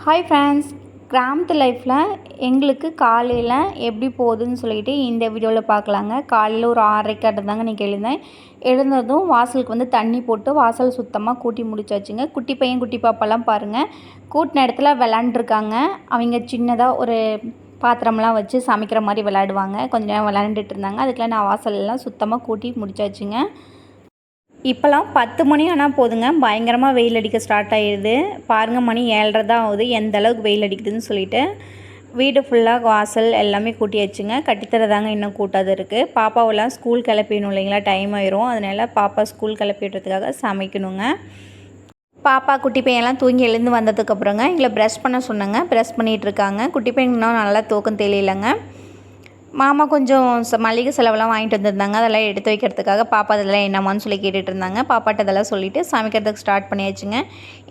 Hi friends, கிராமத்து லைஃப்பில் எங்களுக்கு காலையில் எப்படி போகுதுன்னு சொல்லிட்டு இந்த வீடியோவில் பார்க்கலாங்க. காலையில் ஒரு 6:30 தாங்க இன்றைக்கி எழுந்தேன். எழுந்ததும் வாசலுக்கு வந்து தண்ணி போட்டு வாசல் சுத்தமாக கூட்டி முடிச்சாச்சுங்க. குட்டி பையன் குட்டி பாப்பாலாம் பாருங்கள், கூட்டின இடத்துல விளாண்டுருக்காங்க. அவங்க சின்னதாக ஒரு பாத்திரம்லாம் வச்சு சமைக்கிற மாதிரி விளையாடுவாங்க. கொஞ்சம் நேரம் விளாண்டுட்டு இருந்தாங்க. அதுக்கெலாம் நான் வாசலெல்லாம் சுத்தமாக கூட்டி முடிச்சாச்சுங்க. இப்போலாம் 10 மணி ஆனால் போதுங்க, பயங்கரமாக வெயில் அடிக்க ஸ்டார்ட் ஆகிடுது. பாருங்கள், மணி 7:30 தான் ஆகுது. எந்த அளவுக்கு வெயில் அடிக்குதுன்னு சொல்லிட்டு வீடு ஃபுல்லாக வாசல் எல்லாமே கூட்டியாச்சுங்க. கட்டித்தரதாங்க இன்னும் கூட்டாது இருக்குது. பாப்பாவெல்லாம் ஸ்கூல் கிளப்பிடணும் இல்லைங்களா, டைம் ஆயிரும். அதனால் பாப்பா ஸ்கூல் கிளப்பிடுறதுக்காக சமைக்கணுங்க. பாப்பா குட்டி பையன்லாம் தூங்கி எழுந்து வந்ததுக்கப்புறங்க எங்களை ப்ரஷ் பண்ண சொன்னாங்க. ப்ரஷ் பண்ணிகிட்ருக்காங்க. குட்டி பையன் இன்னும் நல்லா தூக்கம் தெரியலைங்க. மாமா கொஞ்சம் மளிகை செலவெல்லாம் வாங்கிட்டு வந்திருந்தாங்க. அதெல்லாம் எடுத்து வைக்கிறதுக்காக பாப்பா அதெல்லாம் என்னம்மான்னு சொல்லி கேட்டுட்டு இருந்தாங்க. பாப்பாட்ட அதெல்லாம் சொல்லிவிட்டு சமைக்கிறதுக்கு ஸ்டார்ட் பண்ணியாச்சுங்க.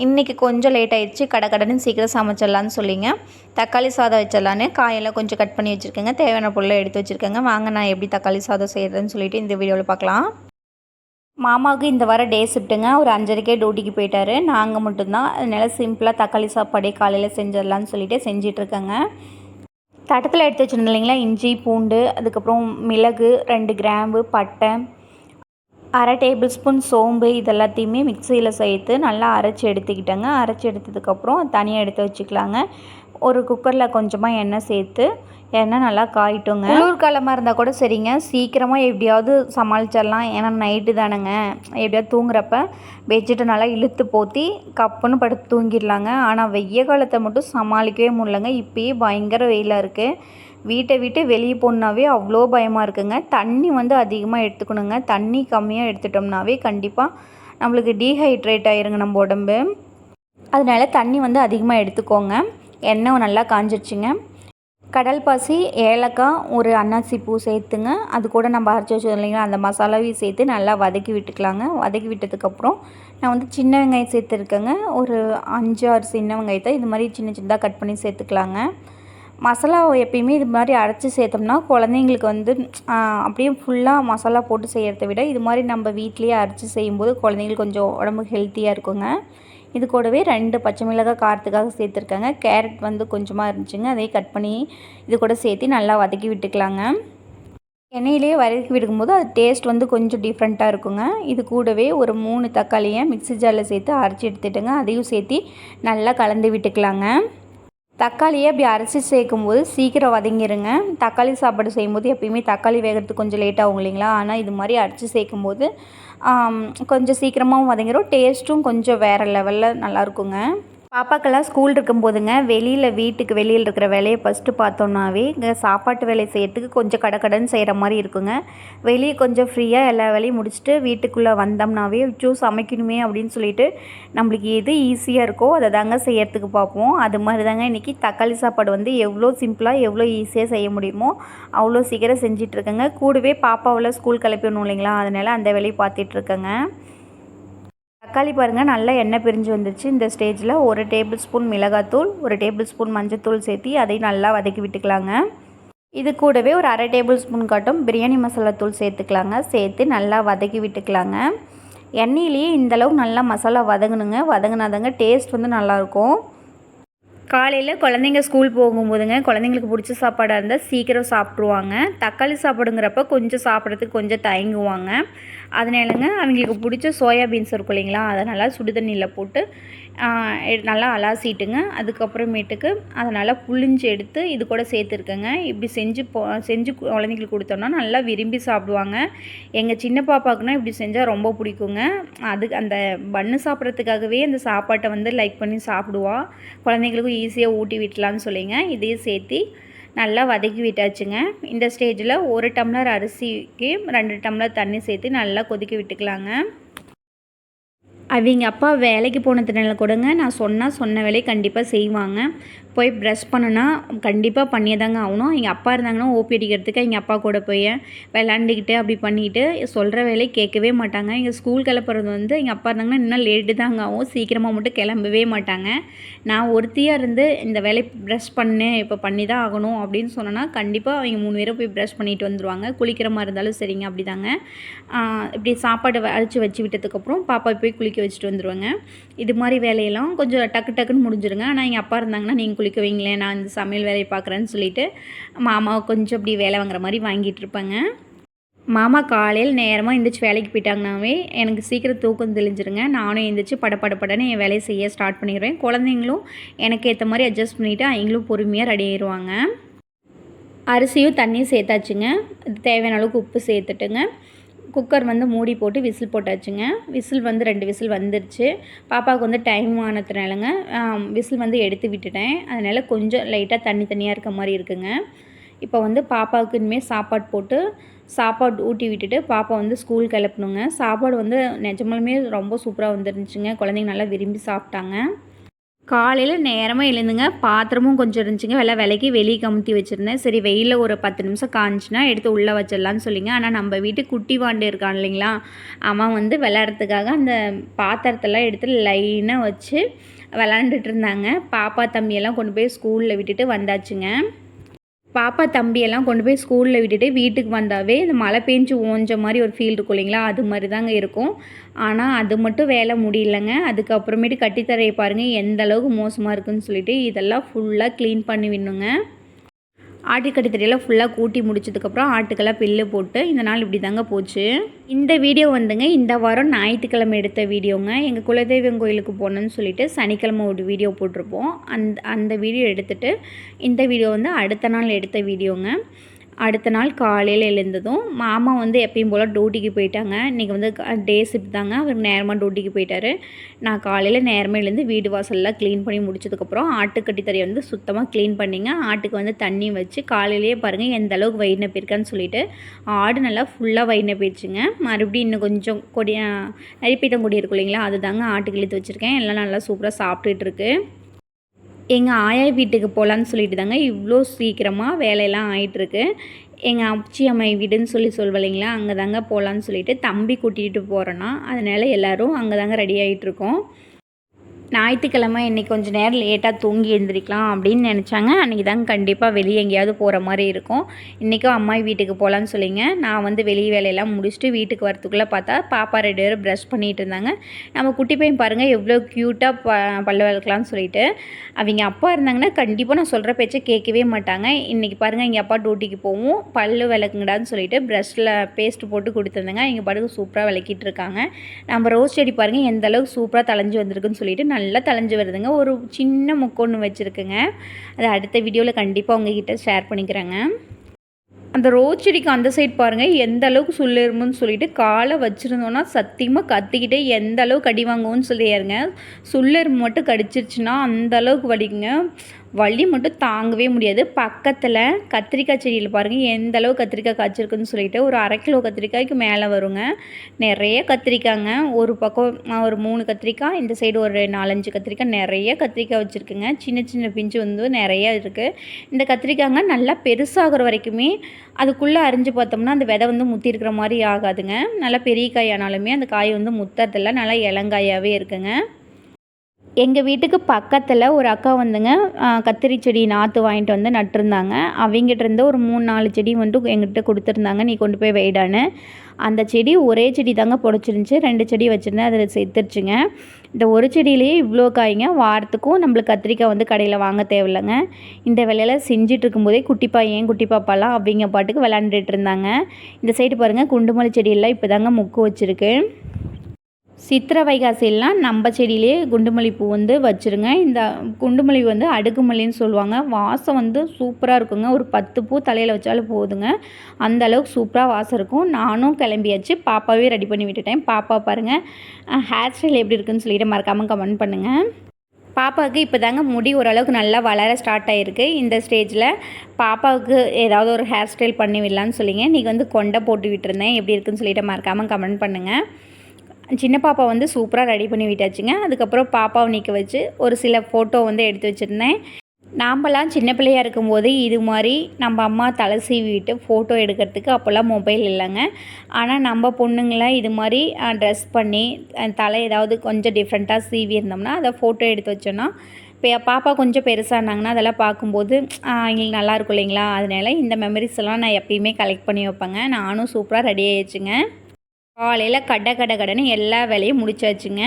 இன்றைக்கி கொஞ்சம் லேட் ஆகிடுச்சு. கடன்னு சீக்கிரம் சமைச்சிடலான்னு சொல்லிங்க தக்காளி சாதம் வச்சிடலான்னு காயெல்லாம் கொஞ்சம் கட் பண்ணி வச்சுருக்கேங்க. தேவையான பொருளை எடுத்து வச்சுருக்கேங்க. வாங்க நான் எப்படி தக்காளி சாதம் செய்கிறதுன்னு சொல்லிட்டு இந்த வீடியோவில் பார்க்கலாம். மாமாவுக்கு இந்த வாரம் டே ஷிஃப்ட்டுங்க. ஒரு 5:30க்கே டியூட்டிக்கு போயிட்டார். நாங்கள் மட்டும்தான். அதனால் சிம்பிளாக தக்காளி சாப்பாடே காலையில் செஞ்சிடலான்னு சொல்லிட்டு செஞ்சிட்ருக்கேங்க. தட்டத்தில் எடுத்து வச்சுருந்தேன் இல்லைங்களா, இஞ்சி பூண்டு, அதுக்கப்புறம் மிளகு, 2 கிராம்பு, பட்டை, 1/2 டேபிள் ஸ்பூன் சோம்பு, இதெல்லாத்தையுமே மிக்சியில் சேர்த்து நல்லா அரைச்சி எடுத்துக்கிட்டேங்க. அரைச்சி எடுத்ததுக்கப்புறம் தனியாக எடுத்து வச்சுக்கலாங்க. ஒரு குக்கரில் கொஞ்சமாக எண்ணெய் சேர்த்து எண்ணெய் நல்லா காயிட்டுங்க. குளிர்காலமாக இருந்தால் கூட சரிங்க, சீக்கிரமாக எப்படியாவது சமாளிச்சிடலாம். ஏன்னா நைட்டு தானேங்க, எப்படியாவது தூங்குறப்ப பெட்ஷீட்டை நல்லா இழுத்து போற்றி கப்புன்னு படுத்து தூங்கிடலாங்க. ஆனால் வெய்ய காலத்தை மட்டும் சமாளிக்கவே முடியலங்க. இப்போயே பயங்கர வெயிலாக இருக்குது. வீட்டை விட்டு வெளியே போனாவே அவ்வளோ பயமாக இருக்குங்க. தண்ணி வந்து அதிகமாக எடுத்துக்கணுங்க. தண்ணி கம்மியாக எடுத்துட்டோம்னாவே கண்டிப்பாக நம்மளுக்கு டீஹைட்ரேட் ஆயிருங்க நம்ம உடம்பு. அதனால தண்ணி வந்து அதிகமாக எடுத்துக்கோங்க. எண்ணெய் நல்லா காஞ்சிடுச்சுங்க. கடல் பாசி, ஏலக்காய், ஒரு அன்னாசி பூ சேர்த்துங்க. அது கூட நம்ம அரைச்சி வச்சோம் இல்லைங்களா, அந்த மசாலாவையும் சேர்த்து நல்லா வதக்கி விட்டுக்கலாங்க. வதக்கி விட்டதுக்கப்புறம் நான் வந்து சின்ன வெங்காயம் சேர்த்துருக்கேங்க. ஒரு 5-6 சின்ன வெங்காயத்தை இது மாதிரி சின்ன சின்னதாக கட் பண்ணி சேர்த்துக்கலாங்க. மசாலா எப்பயுமே இது மாதிரி அரைச்சி சேர்த்தோம்னா குழந்தைங்களுக்கு வந்து அப்படியே ஃபுல்லாக மசாலா போட்டு செய்கிறத விட இது மாதிரி நம்ம வீட்லேயே அரைச்சி செய்யும்போது குழந்தைங்களுக்கு கொஞ்சம் உடம்புக்கு ஹெல்த்தியாக இருக்குங்க. இது கூடவே 2 பச்சை மிளகாய் காரத்துக்காக சேர்த்துருக்காங்க. கேரட் வந்து கொஞ்சமாக இருந்துச்சுங்க, அதையும் கட் பண்ணி இது கூட சேர்த்து நல்லா வதக்கி விட்டுக்கலாங்க. எண்ணெயிலேயே வதக்கி விடுக்கும்போது அது டேஸ்ட் வந்து கொஞ்சம் டிஃப்ரெண்ட்டாக இருக்குங்க. இது கூடவே ஒரு 3 தக்காளியை மிக்ஸி ஜாரில் சேர்த்து அரைச்சி எடுத்துட்டுங்க. அதையும் சேர்த்து நல்லா கலந்து விட்டுக்கலாங்க. தக்காளியை அப்படி அரைச்சி சேர்க்கும்போது சீக்கிரம் வதங்கிடுங்க. தக்காளி சாப்பாடு செய்யும்போது எப்பயுமே தக்காளி வேகிறதுக்கு கொஞ்சம் லேட் ஆகும் இல்லைங்களா, ஆனால் இது மாதிரி அரைச்சி சேர்க்கும்போது கொஞ்சம் சீக்கிரமாகவும் வதங்கிடும். டேஸ்ட்டும் கொஞ்சம் வேறு லெவலில் நல்லாயிருக்குங்க. பாப்பாக்கெல்லாம் ஸ்கூல் இருக்கும்போதுங்க வீட்டுக்கு வெளியில் இருக்கிற வேலையை ஃபஸ்ட்டு பார்த்தோன்னாவே இங்கே சாப்பாட்டு வேலையை செய்யறதுக்கு கொஞ்சம் கடன்னு செய்கிற மாதிரி இருக்குங்க. வெளியே கொஞ்சம் ஃப்ரீயாக எல்லா வேலையும் முடிச்சுட்டு வீட்டுக்குள்ளே வந்தோம்னாவே சமைக்கணுமே அப்படின்னு சொல்லிட்டு நம்மளுக்கு எது ஈஸியாக இருக்கோ அதை தாங்க செய்யறதுக்கு பார்ப்போம். அது மாதிரி தாங்க இன்றைக்கி தக்காளி சாப்பாடு வந்து எவ்வளோ சிம்பிளாக எவ்வளோ ஈஸியாக செய்ய முடியுமோ அவ்வளோ சீக்கிரம் செஞ்சிட்ருக்கேங்க. கூடவே பாப்பாவில் ஸ்கூல் கிளப்பிடணும் இல்லைங்களா, அதனால் அந்த வேலையை பார்த்துட்ருக்கேங்க. தக்காளி பாருங்கள் நல்லா எண்ணெய் பிரிஞ்சு வந்துருச்சு. இந்த ஸ்டேஜில் 1 டேபிள் ஸ்பூன் மிளகாத்தூள், 1 டேபிள் ஸ்பூன் மஞ்சத்தூள் சேர்த்து அதை நல்லா வதக்கி விட்டுக்கலாங்க. இது கூடவே ஒரு 1/2 டேபிள் ஸ்பூன் காட்டும் பிரியாணி மசாலா தூள் சேர்த்துக்கலாங்க. சேர்த்து நல்லா வதக்கி விட்டுக்கலாங்க. எண்ணெயிலேயே இந்தளவு நல்லா மசாலா வதங்கணுங்க. வதங்கினாதாங்க டேஸ்ட் வந்து நல்லாயிருக்கும். காலையில் குழந்தைங்க ஸ்கூல் போகும்போதுங்க குழந்தைங்களுக்கு பிடிச்ச சாப்பாடாக இருந்தால் சீக்கிரம் சாப்பிட்ருவாங்க. தக்காளி சாப்பாடுங்கிறப்ப கொஞ்சம் சாப்பிட்றதுக்கு கொஞ்சம் தயங்குவாங்க. அதனாலங்க அவங்களுக்கு பிடிச்ச சோயா பீன்ஸ் இருக்கும் இல்லைங்களா, அதை நல்லா சுடு தண்ணியில் போட்டு நல்லா அலாசிட்டுங்க. அதுக்கப்புறமேட்டுக்கு அதை நல்லா புழிஞ்சு எடுத்து இது கூட சேர்த்துருக்கேங்க. இப்படி செஞ்சு குழந்தைங்களுக்கு கொடுத்தோம்னா நல்லா விரும்பி சாப்பிடுவாங்க. எங்கள் சின்ன பாப்பாவுக்குன்னா இப்படி செஞ்சால் ரொம்ப பிடிக்குங்க. அந்த பன்னு சாப்பிட்றதுக்காகவே அந்த சாப்பாட்டை வந்து லைக் பண்ணி சாப்பிடுவா. குழந்தைங்களுக்கும் ஈஸியாக ஊட்டி விட்டலான்னு சொல்லிங்க இதையும் சேர்த்து நல்லா வதக்கி விட்டாச்சுங்க. இந்த ஸ்டேஜில் 1 டம்ளர் அரிசிக்கு 2 டம்ளர் தண்ணி சேர்த்து நல்லா கொதிக்க விட்டுக்கலாங்க. அவங்க அப்பா வேலைக்கு போனதுனால கூடங்க நான் சொன்ன வேலையை கண்டிப்பாக செய்வாங்க. போய் ப்ரஷ் பண்ணுனா கண்டிப்பாக பண்ணியே தாங்க ஆகணும். எங்கள் அப்பா இருந்தாங்கன்னா ஓபி அடிக்கிறதுக்கு எங்கள் அப்பா கூட போய் விளாண்டுக்கிட்டு அப்படி பண்ணிக்கிட்டு சொல்கிற வேலையை கேட்கவே மாட்டாங்க. எங்கள் ஸ்கூல் கிளப்புறது வந்து எங்கள் அப்பா இருந்தாங்கன்னா இன்னும் லேட்டு தாங்க ஆகும். சீக்கிரமாக மட்டும் கிளம்பவே மாட்டாங்க. நான் ஒருத்தியாக இருந்து இந்த வேலையை ப்ரஷ் பண்ணேன் இப்போ பண்ணி தான் ஆகணும் அப்படின்னு சொன்னேன்னா கண்டிப்பாக அவங்க 3 பேரும் போய் ப்ரஷ் பண்ணிட்டு வந்துடுவாங்க. குளிக்கிற மாதிரி இருந்தாலும் சரிங்க அப்படி தாங்க. இப்படி சாப்பாடு அரைச்சி வச்சு விட்டதுக்கப்புறம் பாப்பா போய் குளிக்க வச்சுட்டு வந்துடுவாங்க. இது மாதிரி வேலையெல்லாம் கொஞ்சம் டக்குன்னு முடிஞ்சிருங்க. ஆனால் எங்கள் அப்பா இருந்தாங்கன்னா நீங்கள் குளிக்க வைங்களேன், நான் இந்த சமையல் வேலையை பார்க்குறேன்னு சொல்லிவிட்டு மாமாவை கொஞ்சம் அப்படி வேலை வாங்குற மாதிரி வாங்கிட்டு இருப்பாங்க. மாமா காலையில் நேரமாக எழுந்திரிச்சி வேலைக்கு போயிட்டாங்கனாவே எனக்கு சீக்கிரம் தூக்கம் தெளிஞ்சிருங்க. நானும் எழுந்திரிச்சி படன்னு என் வேலையை செய்ய ஸ்டார்ட் பண்ணிடுவேன். குழந்தைங்களும் எனக்கு ஏற்ற மாதிரி அட்ஜஸ்ட் பண்ணிவிட்டு அவங்களும் பொறுமையாக ரெடி ஆயிடுவாங்க. அரிசியும் தண்ணியும் சேர்த்தாச்சுங்க. தேவையான அளவுக்கு உப்பு சேர்த்துட்டுங்க குக்கர் வந்து மூடி போட்டு விசில் போட்டாச்சுங்க. விசில் வந்து 2 விசில் வந்துருச்சு. பாப்பாவுக்கு வந்து டைம் ஆனதுனாலங்க விசில் வந்து எடுத்து விட்டுட்டேன். அதனால் கொஞ்சம் லைட்டாக தண்ணியாக இருக்க மாதிரி இருக்குங்க. இப்போ வந்து பாப்பாவுக்கு இனிமேல் சாப்பாடு போட்டு சாப்பாடு ஊட்டி விட்டுட்டு பாப்பா வந்து ஸ்கூல் கிளப்பணுங்க. சாப்பாடு வந்து நிஜமாலுமே ரொம்ப சூப்பராக வந்துருந்துச்சுங்க. குழந்தைங்க நல்லா விரும்பி சாப்பிட்டாங்க. காலையில் நேரமாக எழுந்துங்க. பாத்திரமும் கொஞ்சம் இருந்துச்சுங்க. விலைக்கு வெளியே கமுத்தி வச்சுருந்தேன். சரி வெயிலில் ஒரு 10 நிமிஷம் காஞ்சினா எடுத்து உள்ளே வச்சிடலான்னு சொல்லிங்க. ஆனால் நம்ம வீட்டு குட்டி வாண்டு இருக்கான் இல்லைங்களா, அவன் வந்து விளையாடுறதுக்காக அந்த பாத்திரத்தெல்லாம் எடுத்து லைனாக வச்சு விளாண்டுட்டு இருந்தாங்க. பாப்பா தம்பியெல்லாம் கொண்டு போய் ஸ்கூலில் விட்டுட்டு வந்தாச்சுங்க. பாப்பா தம்பியெல்லாம் கொண்டு போய் ஸ்கூலில் விட்டுட்டு வீட்டுக்கு வந்தாவே இந்த மழை பெஞ்சு ஓஞ்ச மாதிரி ஒரு ஃபீல் இருக்கும் இல்லைங்களா, அது மாதிரி தாங்க இருக்கும். ஆனால் அது மட்டும் வேலை முடியலைங்க. அதுக்கப்புறமேட்டு கட்டித்தரையை பாருங்கள் எந்த அளவுக்கு மோசமாக இருக்குதுன்னு சொல்லிட்டு இதெல்லாம் ஃபுல்லாக க்ளீன் பண்ணி விடணுங்க. ஆட்டுக்கட்டி தரையெல்லாம் ஃபுல்லாக கூட்டி முடிச்சதுக்கப்புறம் ஆட்டுக்கெல்லாம் பில்லு போட்டு இந்த நாள் இப்படி தாங்க போச்சு. இந்த வீடியோ வந்துங்க இந்த வாரம் ஞாயிற்றுக்கிழமை எடுத்த வீடியோங்க. எங்கள் குலதெய்வம் கோயிலுக்கு போகணுன்னு சொல்லிட்டு சனிக்கிழமை ஒரு வீடியோ போட்டிருப்போம். அந்த வீடியோ எடுத்துகிட்டு இந்த வீடியோ வந்து அடுத்த நாள் எடுத்த வீடியோங்க. அடுத்த நாள் காலையில் எழுந்ததும் மாமா வந்து எப்பயும் போல் டியூட்டிக்கு போயிட்டாங்க. இன்றைக்கி வந்து டே ஷிஃப்ட் தாங்க. அவர் நேரமாக டியூட்டிக்கு போயிட்டார். நான் காலையில் நேரமாக எழுந்து வீடு வாசல்லாம் க்ளீன் பண்ணி முடிச்சதுக்கப்புறம் ஆட்டுக்கட்டி தரையை வந்து சுத்தமாக க்ளீன் பண்ணிங்க. ஆட்டுக்கு வந்து தண்ணி வச்சு காலையிலேயே பாருங்கள் எந்த அளவுக்கு வயிறு போயிருக்கான்னு சொல்லிட்டு ஆடு நல்லா ஃபுல்லாக வயிறு போயிடுச்சுங்க. மறுபடியும் இன்னும் கொஞ்சம் நரிப்பீத்தம் கொடி இருக்கும் இல்லைங்களா, அது தாங்க ஆட்டுக்கு இழுத்து வச்சுருக்கேன். எல்லாம் நல்லா சூப்பராக சாப்பிட்டுருக்கு. எங்கள் ஆயா வீட்டுக்கு போகலான்னு சொல்லிட்டு தாங்க இவ்வளோ சீக்கிரமாக வேலையெல்லாம் ஆகிட்டுருக்கு. எங்கள் அப்ச்சி அம்மை வீடுன்னு சொல்லுவேன் இல்லைங்களா, அங்கே தாங்க போகலான்னு சொல்லிட்டு தம்பி கூட்டிகிட்டு போகிறேன்னா அதனால் எல்லோரும் அங்கே தாங்க ரெடி ஆகிட்ருக்கோம். ஞாயிற்றுக்கிழமை இன்றைக்கி கொஞ்சம் நேரம் லேட்டாக தூங்கி எழுந்திரிக்கலாம் அப்படின்னு நினச்சாங்க. அன்றைக்கி தாங்க கண்டிப்பாக வெளியே எங்கேயாவது போகிற மாதிரி இருக்கும். இன்றைக்கும் அம்மா வீட்டுக்கு போகலான்னு சொல்லிங்க. நான் வந்து வெளியே வேலையெல்லாம் முடிச்சுட்டு வீட்டுக்கு வரத்துக்குள்ளே பார்த்தா பாப்பா 2 பேரும் ப்ரஷ் பண்ணிகிட்டு இருந்தாங்க. நம்ம குட்டி பையன் பாருங்கள் எவ்வளோ க்யூட்டாக பல்ல விளக்கலான்னு சொல்லிட்டு. அவங்க அப்பா இருந்தாங்கன்னா கண்டிப்பாக நான் சொல்கிற பேச்சை கேட்கவே மாட்டாங்க. இன்றைக்கி பாருங்கள் எங்கள் அப்பா டியூட்டிக்கு போவோம் பல்லு விளக்குங்கடான்னு சொல்லிட்டு ப்ரஷ்ஷில் பேஸ்ட்டு போட்டு கொடுத்துருந்தாங்க. எங்கள் பாட்டுக்கு சூப்பராக விளக்கிட்டு இருக்காங்க. நம்ம ரோஸ் செடி பாருங்கள் எந்த அளவுக்கு சூப்பராக தளைஞ்சு வந்திருக்குன்னு சொல்லிட்டு நல்லா தளைஞ்சு வருதுங்க. ஒரு சின்ன முக்கொன்று வச்சுருக்குங்க. அது அடுத்த வீடியோவில் கண்டிப்பாக உங்ககிட்ட ஷேர் பண்ணிக்கிறேங்க. அந்த ரோஸ் செடிக்கு அந்த சைட் பாருங்கள் எந்த அளவுக்கு சுள்ளெரும்புன்னு சொல்லிட்டு காலை வச்சுருந்தோன்னா சத்தியமாக கத்திக்கிட்டே எந்த அளவுக்கு கடி வாங்குவோன்னு சொல்லியாருங்க. சுள்ளெரும்பு மட்டும் கடிச்சிருச்சுன்னா அந்த அளவுக்கு வலிக்குங்க. வலி மட்டும் தாங்கவே முடியாது. பக்கத்தில் கத்திரிக்காய் செடியில் பாருங்கள் எந்த அளவு கத்திரிக்காய் காய்ச்சிருக்குன்னு சொல்லிட்டு ஒரு 1/2 கிலோ கத்திரிக்காய்க்கு மேலே வருங்க. நிறைய கத்திரிக்காய்ங்க. ஒரு பக்கம் ஒரு 3 கத்திரிக்காய், இந்த சைடு ஒரு 4-5 கத்திரிக்காய், நிறைய கத்திரிக்காய் வச்சுருக்குங்க. சின்ன சின்ன பிஞ்சு வந்து நிறையா இருக்குது. இந்த கத்திரிக்காய்ங்க நல்லா பெருசாகிற வரைக்குமே அதுக்குள்ளே அரிஞ்சு பார்த்தோம்னா அந்த விதை வந்து முத்தி இருக்கிற மாதிரி ஆகாதுங்க. நல்லா பெரிய காயானாலுமே அந்த காய் வந்து முத்தறதில்ல, நல்லா இளங்காயாகவே இருக்குங்க. எங்கள் வீட்டுக்கு பக்கத்தில் ஒரு அக்கா வந்துங்க கத்திரி செடி நாற்று வாங்கிட்டு வந்து நட்டுருந்தாங்க. அவங்ககிட்ட இருந்து ஒரு 3-4 செடி வந்துட்டு எங்கிட்ட கொடுத்துருந்தாங்க, நீ கொண்டு போய் வைடான்னு. அந்த செடி ஒரே செடி தாங்க பொடைச்சிருந்துச்சி. 2 செடி வச்சுருந்தேன், அதில் செத்துருச்சுங்க. இந்த ஒரு செடியிலேயே இவ்வளோ காய்ங்க. வாரத்துக்கும் நம்மளுக்கு கத்திரிக்காய் வந்து கடையில் வாங்க தேவையில்லைங்க. இந்த வேலையில் செஞ்சுட்டு இருக்கும்போதே குட்டி பாப்பாலாம் அவங்க பாட்டுக்கு விளாண்டுட்டு இருந்தாங்க. இந்த சைடு பாருங்கள் குண்டுமல்லி செடியெல்லாம் இப்போ தாங்க முக்கு வச்சுருக்கு. சித்திரை வைகாசிலாம் நம்ம செடியிலே குண்டுமல்லி பூ வந்து வச்சுருங்க. இந்த குண்டுமல்லி வந்து அடுக்குமல்லின்னு சொல்லுவாங்க. வாசம் வந்து சூப்பராக இருக்குங்க. ஒரு 10 பூ தலையில் வச்சாலும் போதுங்க, அந்த அளவுக்கு சூப்பராக வாசம் இருக்கும். நானும் கிளம்பியாச்சு, பாப்பாவே ரெடி பண்ணி விட்டுட்டேன். பாப்பா பாருங்கள் ஹேர் ஸ்டைல் எப்படி இருக்குதுன்னு சொல்லிட்டு மறக்காமல் கமெண்ட் பண்ணுங்கள். பாப்பாவுக்கு இப்போ தாங்க முடி ஓரளவுக்கு நல்லா வளர ஸ்டார்ட் ஆகிருக்கு. இந்த ஸ்டேஜில் பாப்பாவுக்கு ஏதாவது ஒரு ஹேர் ஸ்டைல் பண்ணி விடலான்னு சொல்லிங்க இன்றைக்கி வந்து கொண்டை போட்டு விட்டுருந்தேன். எப்படி இருக்குதுன்னு சொல்லிட்டு மறக்காமல் கமெண்ட் பண்ணுங்கள். சின்ன பாப்பா வந்து சூப்பராக ரெடி பண்ணி விட்டாச்சுங்க. அதுக்கப்புறம் பாப்பாவை நிற்க வச்சு ஒரு சில ஃபோட்டோ வந்து எடுத்து வச்சுருந்தேன். நாம்பலாம் சின்ன பிள்ளையா இருக்கும்போது இது மாதிரி நம்ம அம்மா தலை சீவிட்டு ஃபோட்டோ எடுக்கிறதுக்கு அப்போல்லாம் மொபைல் இல்லைங்க. ஆனால் நம்ம பொண்ணுங்களாம் இது மாதிரி ட்ரெஸ் பண்ணி தலை ஏதாவது கொஞ்சம் டிஃப்ரெண்ட்டாக சீவி இருந்தோம்னா அதை ஃபோட்டோ எடுத்து வச்சோன்னா இப்போ பாப்பா கொஞ்சம் பெருசானாங்கன்னா அதெல்லாம் பார்க்கும்போது எங்களுக்கு நல்லாயிருக்கும் இல்லைங்களா? அதனால இந்த மெமரிஸ் எல்லாம் நான் எப்பயுமே கலெக்ட் பண்ணி வைப்பேங்க. நானும் சூப்பராக ரெடி ஆயிடுச்சுங்க. காலையில் கடன்னு எல்லா வேலையும் முடிச்சாச்சுங்க.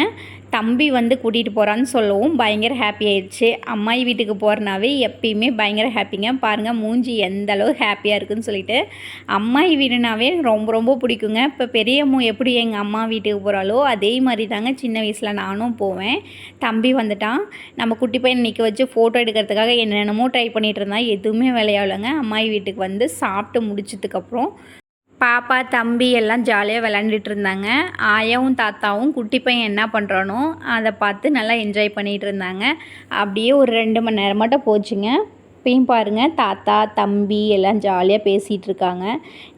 தம்பி வந்து கூட்டிகிட்டு போகிறான்னு சொல்லவும் பயங்கர ஹாப்பி ஆயிடுச்சு. அம்மாயி வீட்டுக்கு போகிறனாவே எப்பயுமே பயங்கர ஹாப்பிங்க. பாருங்கள் மூஞ்சி எந்த அளவு ஹாப்பியாக இருக்குதுன்னு சொல்லிட்டு. அம்மாயி வீடுனாவே ரொம்ப ரொம்ப பிடிக்குங்க. இப்போ பெரியம்மா எப்படி எங்கள் அம்மா வீட்டுக்கு போகிறாளோ அதே மாதிரி தாங்க சின்ன வயசில் நானும் போவேன். தம்பி வந்துட்டான். நம்ம குட்டி பையனை நிற்க வச்சு ஃபோட்டோ எடுக்கிறதுக்காக என்னென்னமோ ட்ரை பண்ணிகிட்டு இருந்தான். எதுவுமே விளையாடலைங்க. அம்மாயி வீட்டுக்கு வந்து சாப்பிட்டு முடிச்சதுக்கப்புறம் பாப்பா தம்பி எல்லாம் ஜாலியாக விளாண்டுட்டு இருந்தாங்க. ஆயாவும் தாத்தாவும் குட்டி பையன் என்ன பண்ணுறானோ அதை பார்த்து நல்லா என்ஜாய் பண்ணிகிட்டு இருந்தாங்க. அப்படியே ஒரு 2 மணி நேரம் மட்டும் போச்சுங்க. இப்பயும் பாருங்கள் தாத்தா தம்பி எல்லாம் ஜாலியாக பேசிகிட்டு இருக்காங்க.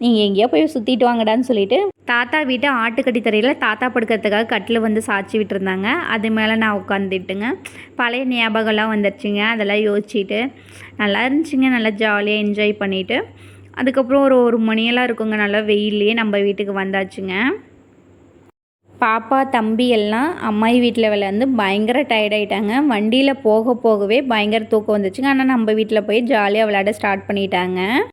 நீங்கள் எங்கேயோ போய் சுற்றிட்டு வாங்கடான்னு சொல்லிட்டு தாத்தா வீட்டு ஆட்டுக்கட்டி தரையில் தாத்தா படுக்கிறதுக்காக கட்டில் வந்து சாய்ச்சி விட்டுருந்தாங்க. அது மேலே நான் உட்காந்துட்டுங்க பழைய ஞாபகம்லாம் வந்துடுச்சுங்க. அதெல்லாம் யோசிச்சுட்டு நல்லா இருந்துச்சுங்க. நல்லா ஜாலியாக என்ஜாய் பண்ணிவிட்டு அதுக்கப்புறம் ஒரு மணியெல்லாம் இருக்குங்க. நல்லா வெயிலே நம்ம வீட்டுக்கு வந்தாச்சுங்க. பாப்பா தம்பி எல்லாம் அம்மாயி வீட்டில் விளையாண்டு பயங்கர டயர்டாயிட்டாங்க. வண்டியில் போகவே பயங்கர தூக்கம் வந்துச்சுங்க. ஆனால் நம்ம வீட்டில் போய் ஜாலியாக விளையாட ஸ்டார்ட் பண்ணிட்டாங்க.